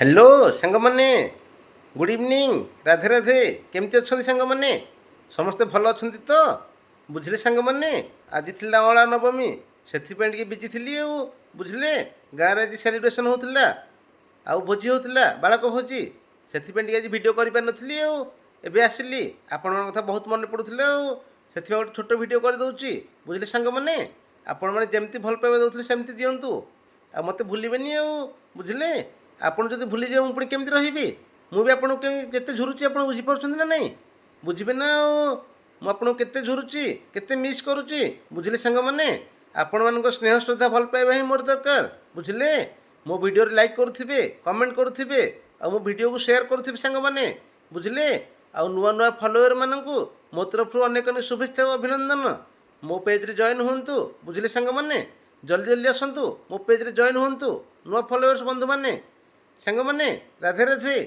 Hello सांग मैंने good evening Radhe Radhe केमती अच्छा सांग मैंने समस्ते भल अच्छा तो बुझे सांग मैंने आज थी अँला नवमी से बिजी थी बुझे गाँव में आज सेलिब्रेशन होता आउ भोजी होता बालक भोजी से आज भिड कर नी एवं आसिली आपण मन कथा बहुत मन पड़ूले से गोटे छोट भिड करदे बुझे सांग मैंने आपण मैंने जमी भल पाइबा दौले सेमती दिंतु आ मत भूलें बुझे आपड़ जब भूली जाए मुझे केमी रही मुझे आपको जिते झुरुची आप बुझीपार ना नहीं बुझे ना मुझे झुरुची केते मिस करुच्ची बुझे सांग मैंने आपण मान स्नेह श्रद्धा भल पाइबा ही मोर दरकार बुझे मो वीडियो लाइक करुवे कमेंट करुवे आ मो वीडियो को शेयर करुवे सांग मैंने बुझे आ नुआ नुआ फलोअर मानक मो तरफ अनेक अनेक शुभेच्छा और अभिनंदन मो पेज रे जॉइन हूँ बुझे सांग मैंने जल्दी जल्दी आसतु मो पेज रे जॉइन हूँ नुआ फलोअर्स बंधु मैंने सांग मैंने राधे राधे।